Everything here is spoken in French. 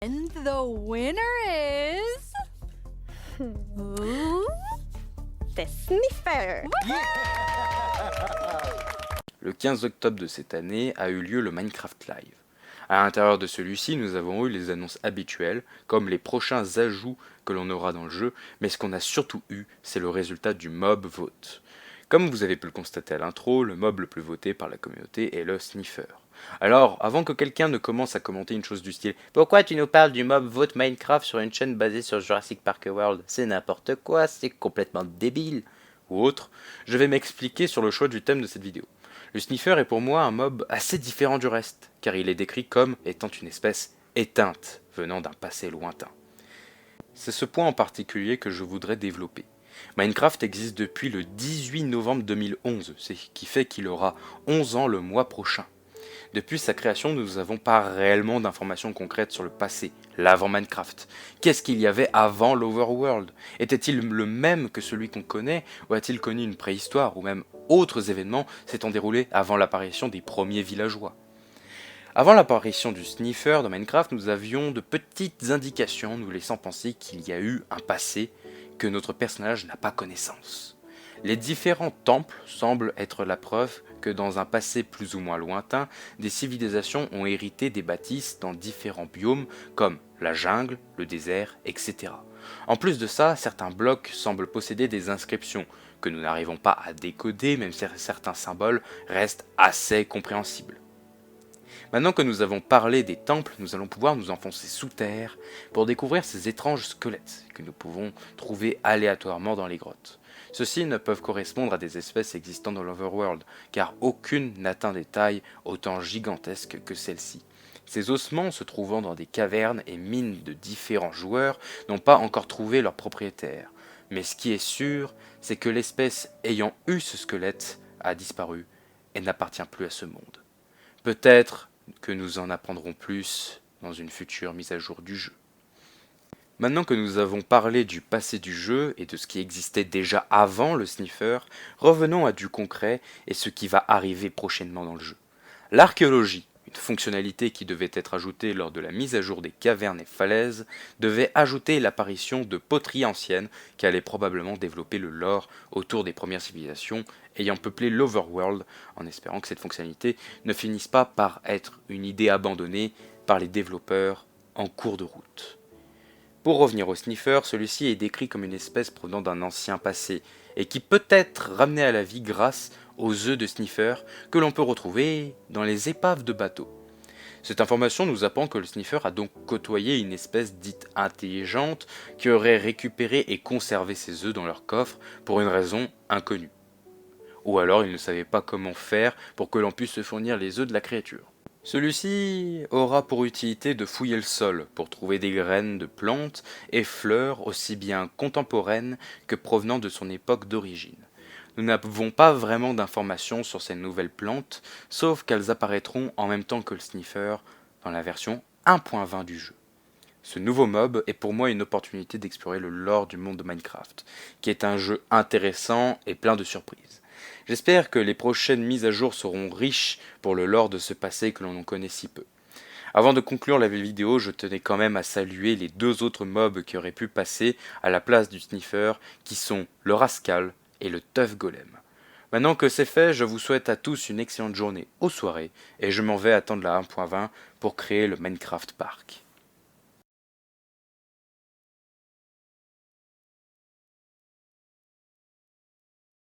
And the winner is... Ooh. The Sniffer. Le 15 octobre de cette année a eu lieu le Minecraft Live. À l'intérieur de celui-ci, nous avons eu les annonces habituelles, comme les prochains ajouts que l'on aura dans le jeu, mais ce qu'on a surtout eu, c'est le résultat du mob vote. Comme vous avez pu le constater à l'intro, le mob le plus voté par la communauté est le Sniffer. Alors, avant que quelqu'un ne commence à commenter une chose du style « Pourquoi tu nous parles du mob vote Minecraft sur une chaîne basée sur Jurassic Park World? C'est n'importe quoi, c'est complètement débile !» ou autre, je vais m'expliquer sur le choix du thème de cette vidéo. Le Sniffer est pour moi un mob assez différent du reste, car il est décrit comme étant une espèce éteinte, venant d'un passé lointain. C'est ce point en particulier que je voudrais développer. Minecraft existe depuis le 18 novembre 2011, ce qui fait qu'il aura 11 ans le mois prochain. Depuis sa création, nous n'avons pas réellement d'informations concrètes sur le passé, l'avant Minecraft. Qu'est-ce qu'il y avait avant l'Overworld? Était-il le même que celui qu'on connaît, ou a-t-il connu une préhistoire, ou même autres événements s'étant déroulés avant l'apparition des premiers villageois? Avant l'apparition du Sniffer dans Minecraft, nous avions de petites indications nous laissant penser qu'il y a eu un passé que notre personnage n'a pas connaissance. Les différents temples semblent être la preuve que dans un passé plus ou moins lointain, des civilisations ont hérité des bâtisses dans différents biomes comme la jungle, le désert, etc. En plus de ça, certains blocs semblent posséder des inscriptions que nous n'arrivons pas à décoder, même si certains symboles restent assez compréhensibles. Maintenant que nous avons parlé des temples, nous allons pouvoir nous enfoncer sous terre pour découvrir ces étranges squelettes que nous pouvons trouver aléatoirement dans les grottes. Ceux-ci ne peuvent correspondre à des espèces existant dans l'Overworld, car aucune n'atteint des tailles autant gigantesques que celle-ci. Ces ossements se trouvant dans des cavernes et mines de différents joueurs n'ont pas encore trouvé leur propriétaire. Mais ce qui est sûr, c'est que l'espèce ayant eu ce squelette a disparu et n'appartient plus à ce monde. Peut-être que nous en apprendrons plus dans une future mise à jour du jeu. Maintenant que nous avons parlé du passé du jeu et de ce qui existait déjà avant le Sniffer, revenons à du concret et ce qui va arriver prochainement dans le jeu. L'archéologie, une fonctionnalité qui devait être ajoutée lors de la mise à jour des cavernes et falaises, devait ajouter l'apparition de poteries anciennes qui allaient probablement développer le lore autour des premières civilisations ayant peuplé l'Overworld, en espérant que cette fonctionnalité ne finisse pas par être une idée abandonnée par les développeurs en cours de route. Pour revenir au Sniffer, celui-ci est décrit comme une espèce provenant d'un ancien passé, et qui peut être ramenée à la vie grâce aux œufs de Sniffer que l'on peut retrouver dans les épaves de bateaux. Cette information nous apprend que le Sniffer a donc côtoyé une espèce dite intelligente qui aurait récupéré et conservé ses œufs dans leur coffre pour une raison inconnue. Ou alors il ne savait pas comment faire pour que l'on puisse se fournir les œufs de la créature. Celui-ci aura pour utilité de fouiller le sol pour trouver des graines de plantes et fleurs aussi bien contemporaines que provenant de son époque d'origine. Nous n'avons pas vraiment d'informations sur ces nouvelles plantes, sauf qu'elles apparaîtront en même temps que le Sniffer dans la version 1.20 du jeu. Ce nouveau mob est pour moi une opportunité d'explorer le lore du monde de Minecraft, qui est un jeu intéressant et plein de surprises. J'espère que les prochaines mises à jour seront riches pour le lore de ce passé que l'on en connaît si peu. Avant de conclure la vidéo, je tenais quand même à saluer les deux autres mobs qui auraient pu passer à la place du Sniffer, qui sont le Rascal et le Tough Golem. Maintenant que c'est fait, je vous souhaite à tous une excellente journée ou soirée, et je m'en vais attendre la 1.20 pour créer le Minecraft Park.